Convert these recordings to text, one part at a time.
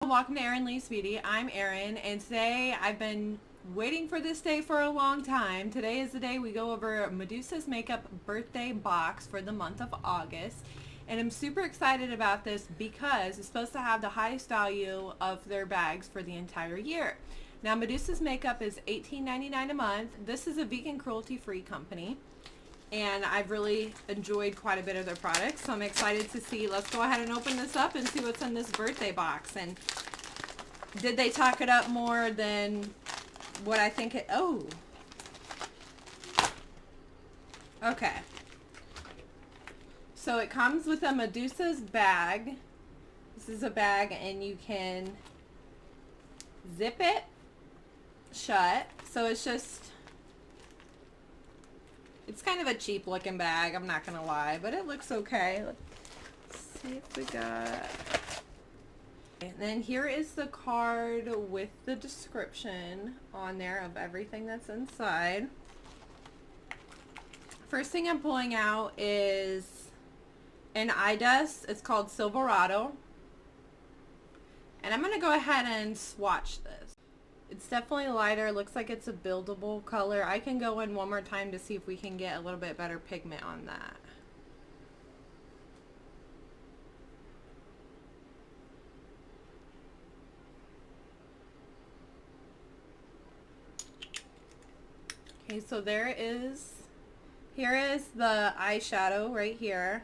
welcome to Erin Lee's Beauty. I'm Erin, and today I've been waiting for this day for a long time. Today is the day we go over Medusa's makeup birthday box for the month of August. And I'm super excited about this because it's supposed to have the highest value of their bags for the entire year. Now, Medusa's makeup is $18.99 a month. This is a vegan, cruelty-free company, and I've really enjoyed quite a bit of their products, so I'm excited to see. Let's go ahead and open this up and see what's in this birthday box. And did they talk it up more than what I think it... Oh. Okay. So it comes with a Medusa's bag. This is a bag, and you can zip it shut. So it's just... It's kind of a cheap looking bag, I'm not gonna lie, but it looks okay. Let's see if we got... And then here is the card with the description on there of everything that's inside. First thing I'm pulling out is an eye dust. It's called Silverado. And I'm gonna go ahead and swatch this. It's definitely lighter. It looks like it's a buildable color. I can go in one more time to see if we can get a little bit better pigment on that. Okay, so here is the eyeshadow right here.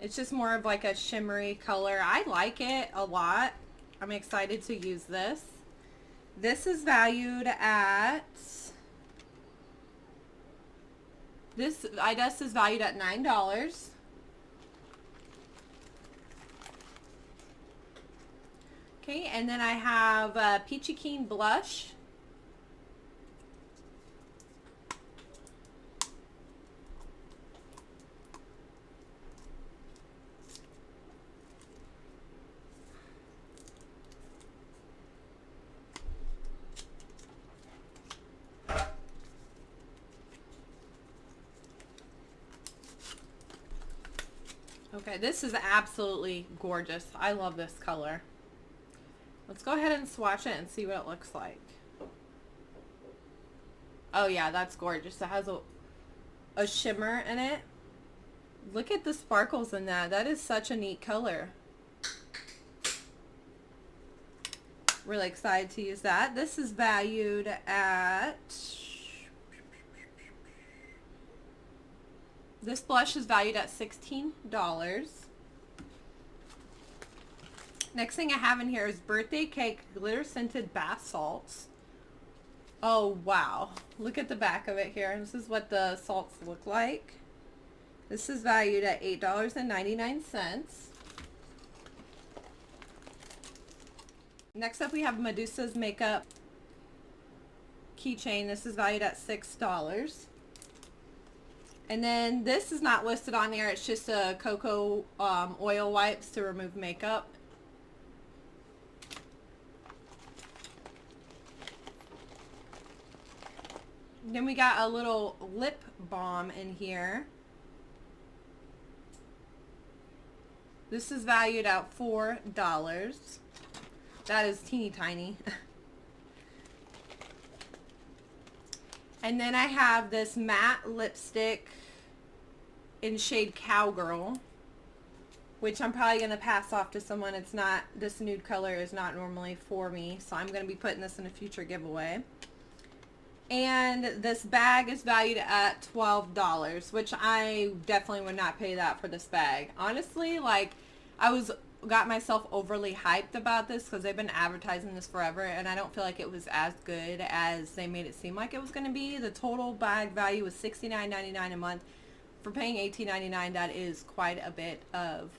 It's just more of like a shimmery color. I like it a lot. I'm excited to use this. This is valued at, this eye dust is valued at $9. Okay, and then I have a Keychain blush. Okay, this is absolutely gorgeous. I love this color. Let's go ahead and swatch it and see what it looks like. Oh yeah, that's gorgeous. It has a shimmer in it. Look at the sparkles in that. That is such a neat color. Really excited to use that. This is valued at... This blush is valued at $16. Next thing I have in here is birthday cake glitter scented bath salts. Oh wow, look at the back of it here. This is what the salts look like. This is valued at $8.99. Next up we have Medusa's makeup keychain. This is valued at $6. And then this is not listed on there. It's just a cocoa oil wipes to remove makeup. Then we got a little lip balm in here. This is valued at $4. That is teeny tiny. And then I have this matte lipstick in shade Cowgirl, which I'm probably going to pass off to someone. It's not, this nude color is not normally for me, so I'm going to be putting this in a future giveaway. And this bag is valued at $12, which I definitely would not pay that for this bag. Honestly, like, got myself overly hyped about this because they've been advertising this forever, and I don't feel like it was as good as they made it seem like it was going to be. The total bag value was $69.99 a month. For paying $18.99, that is quite a bit of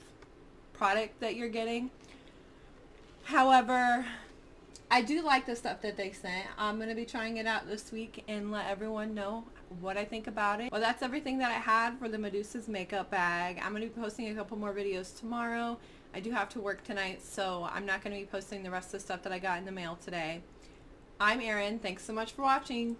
product that you're getting. However, I do like the stuff that they sent. I'm going to be trying it out this week and let everyone know what I think about it. Well, that's everything that I had for the Medusa's makeup bag. I'm going to be posting a couple more videos tomorrow. I do have to work tonight, so I'm not going to be posting the rest of the stuff that I got in the mail today. I'm Erin. Thanks so much for watching.